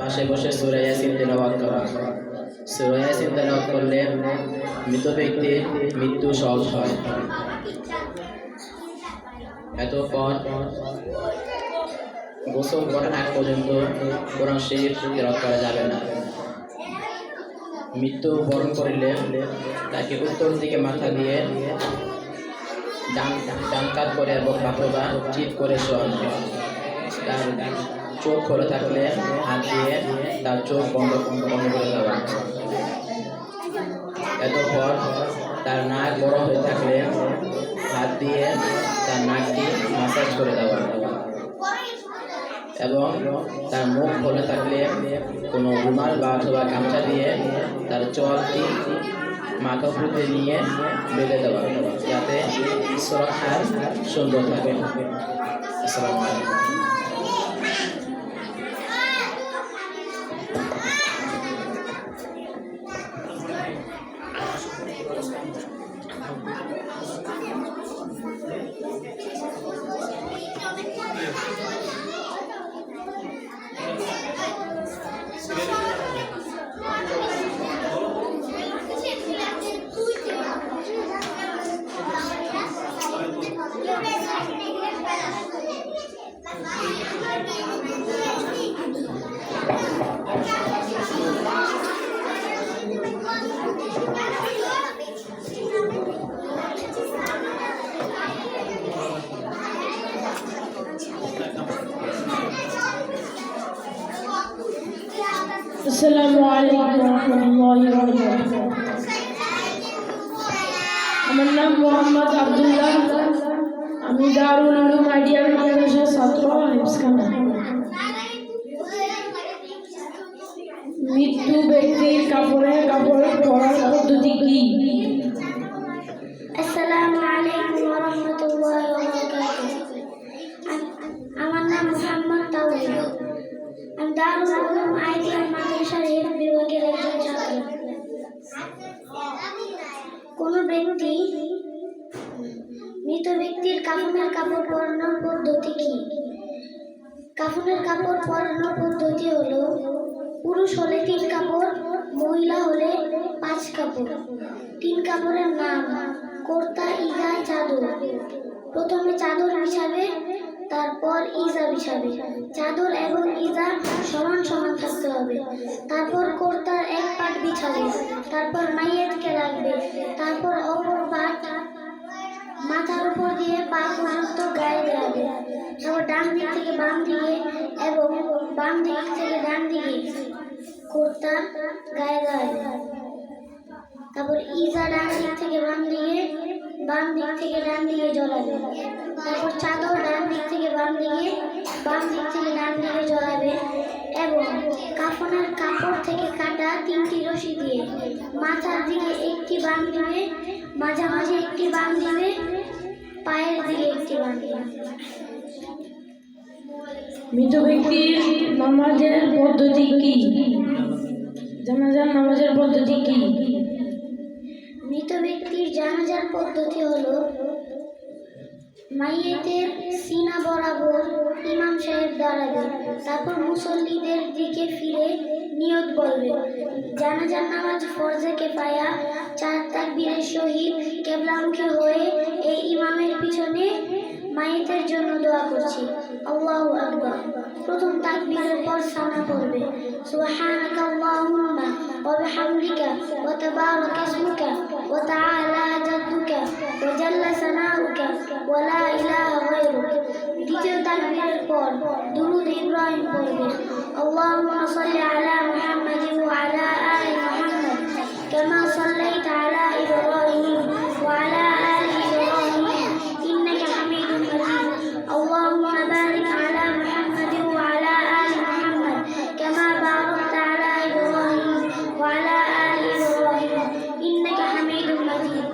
পাশে বসে সূরা ইয়াসিন তেলাওয়াত করা। সূরা ইয়াসিন তেলাওয়াত করলে মৃত ব্যক্তির মৃত্যু সহজ হয়। এতপর গোসল করার আগ পর্যন্ত কোরআন শরীফ তেলাওয়াত করা যাবে না। মৃত্যু বরণ করিলে তাকে উত্তর দিকে মাথা দিয়ে ডান কাত করে এবং অথবা চিৎ করে শোয়ানো। তার চোখ খোলা থাকলে হাত দিয়ে তার চোখ বন্ধ করে দেওয়া। এরপর তার নাক বড় হয়ে থাকলে হাত দিয়ে তার নাকটি মাসাজ করে দেওয়া এবং তার মুখ খোলা থাকলে কোনো রুমাল বা অথবা গামছা দিয়ে তার চোয়ালটি মাথা উপরে নিয়ে বেঁধে দেওয়া, যাতে সুরক্ষার সুন্দর থাকে। আসসালামু আলাইকুম। আসসালামু আলাইকুম ওয়া রাহমাতুল্লাহি ওয়া বারাকাতুহু। আমার নাম মোহাম্মদ আব্দুল্লাহ। আমি দারুল উলুম আইডিয়াল মাদ্রাসার ছাত্র হিফজখানা। মৃত্যু ব্যক্তির কাপড় পরার পদ্ধতি কি? আসসালামু আলাইকুম ওয়া রাহমাতুল্লাহি ওয়া বারাকাতুহু। আমার নাম মোহাম্মদ তাওহীদ। আমি দারুল উলুম আইডিয়াল মাদ্রাসার হিফজ বিভাগের একজন ছাত্র। কোনো ব্যক্তি মৃত ব্যক্তির কাফনের কাপড় পরানোর পদ্ধতি কি? কাফনের কাপড় পরানোর পদ্ধতি হলো, পুরুষ হলে 3 কাপড়, মহিলা হলে 5 কাপড়। 3 কাপড়ের নাম কুর্তা, ইজা, চাদর। প্রথমে চাদর বিছাবে, তারপর ইজা বিছাবে। চাদর এবং ইজা সমান সমান থাকতে হবে। তারপর কুর্তার এক পাট বিছাবে, তারপর মাইয়াতকে রাখবে, তারপর অপর পাট মাথার উপর দিয়ে পা পর্যন্ত গায়ে দেওয়াবে। তারপর ডান দিক থেকে বাম দিকে এবং বাম দিক থেকে ডান দিকে কুর্তা গায়ে দেওয়াবে। তারপর ইজা ডান দিক থেকে বাম দিকে, বাম দিক থেকে ডান দিকে জড়াবে। তারপর চাদর ডান দিক থেকে বাম দিকে, বাম দিক থেকে ডান দিকে জড়াবে এবং কাফনের কাপড় থেকে কাটা 3টি রশি দিয়ে মাথার দিকে একটি বাঁধ দিবে, মাঝামাঝি একটি বাঁধ দিবে, পায়ের দিকে একটি বাঁধ দিবে। মৃত ব্যক্তির নামাজের পদ্ধতি কি? জানাজার নামাজের পদ্ধতি কি? মৃত ব্যক্তির জানাজার পদ্ধতি হলো, মাইয়েতের সিনা বরাবর ইমাম সাহেব দাঁড়াবে, তারপর মুসল্লিদের দিকে ফিরে নিয়ত বলবে। জানাজার নামাজ ফরজে কিফায়া, 4 তাকবীরের সহিত কিবলামুখী হয়ে এই ইমামের পিছনে মাইয়েতের জন্য দোয়া করছি। আল্লাহু আকবার। প্রথম তাকবীরের পর সানা পড়বে, সুবহানাকা আল্লাহুম্মা ওয়া বিহামদিকা ওয়া তাবারাকা ইসমুকা ওয়া তাআলা জাদ্দুকা ওয়া জাল্লা সানাউকা ওয়া লা ইলাহা গায়রুক। দ্বিতীয় তাকবীরের পর দুরূদ ইব্রাহিম পড়বে, আল্লাহুম্মা সাল্লি আলা মুহাম্মাদিন ওয়া আলা আলি মুহাম্মাদ কামা সাল্লাইতা আলা ইব্রাহিম ওয়া আলা আলি ইব্রাহিম ইন্নাকা হামিদুম মাজিদ। আল্লাহুম্মা বারিক আলা মুহাম্মাদিন ওয়া আলা আলি মুহাম্মাদ কামা বারাকতা আলা ইব্রাহিম ওয়া আলা আলি ইব্রাহিম ইন্নাকা হামিদুম মাজিদ।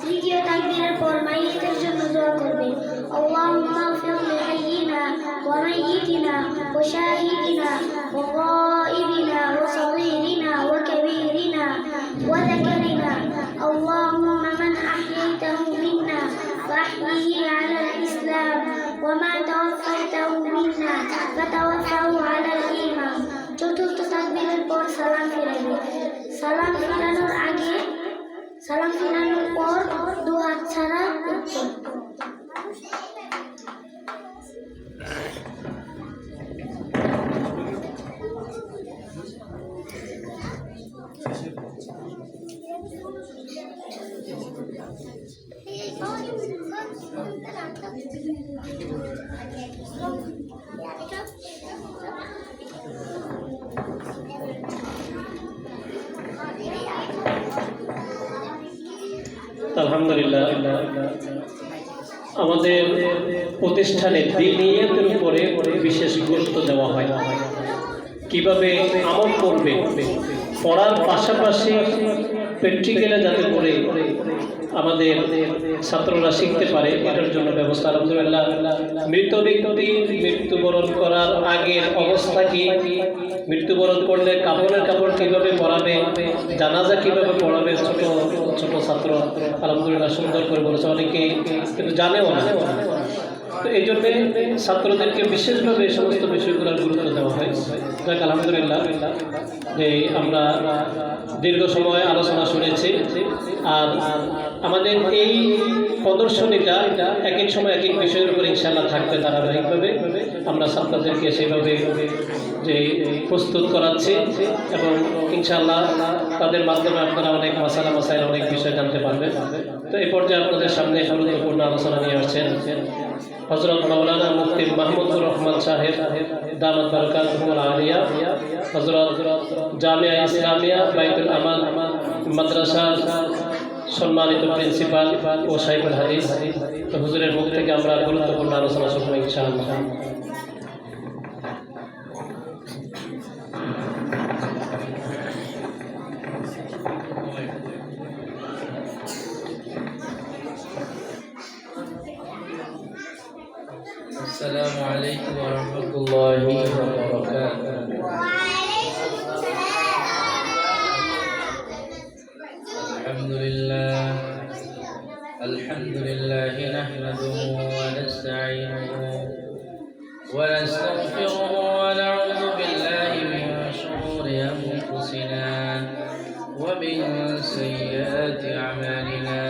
তৃতীয় তাকবীরের পর মাইয়িতের জন্য দোয়া করবে, আল্লাহুম্মা ইগফির লিহাইয়িনা ওয়া মাইয়িতিনা ওয়া শাহিদিনা আলহামদুলিল্লাহ, আমাদের প্রতিষ্ঠানে দিনিয়াতের উপরে বিশেষ গুরুত্ব দেওয়া হয়। কিভাবে আমল করবে, পড়ার পাশাপাশি প্র্যাকটিক্যালে যাতে করে আমাদের ছাত্ররা শিখতে পারে, এটার জন্য ব্যবস্থা। আলহামদুলিল্লাহ, মৃত ব্যক্তি মৃত্যুবরণ করার আগের অবস্থা কি, মৃত্যুবরণ করলে কাপড়ের কাপড় কীভাবে পরাবে, জানাজা কীভাবে পড়াবে, ছোট ছোট ছাত্র আলহামদুলিল্লাহ সুন্দর করে বলেছে, অনেকে কিন্তু জানেও না। তো এই জন্যে ছাত্রদেরকে বিশেষভাবে এই সমস্ত বিষয়গুলোর গুরুত্ব দেওয়া হয়। যাক আলহামদুলিল্লাহ, যে আমরা দীর্ঘ সময় আলোচনা শুনেছি। আর আমাদের এই প্রদর্শনীটা এক এক সময় এক এক বিষয়ের উপর ইনশাআল্লাহ থাকবে ধারাবাহিকভাবে। আমরা ছাত্রদেরকে সেইভাবে যে প্রস্তুত করাচ্ছি এবং ইনশাআল্লাহ তাদের মাধ্যমে আপনারা অনেক মাসাইল অনেক বিষয় জানতে পারবেন। তো এই পর্যায়ে আপনাদের সামনে গুরুত্বপূর্ণ আলোচনা নিয়ে আসছেন হযরত মাওলানা মুফতি মাহমুদুর রহমান সাহেব দামাত বারাকাতুহুল আলিয়া, হযরত জামিয়া ইসলামিয়া বাইতুল আমান মাদ্রাসার সম্মানিত প্রিন্সিপাল ও শাইখুল হাদিস। তো হুজুরের মুখ থেকে আমরা গুরুত্বপূর্ণ আলোচনা শুনবো ইনশাআল্লাহ। السلام عليكم ورحمة الله وبركاته. الحمد لله نحمده ونستعينه ونستغفره ونعوذ بالله من شرور أنفسنا ومن سيئات أعمالنا.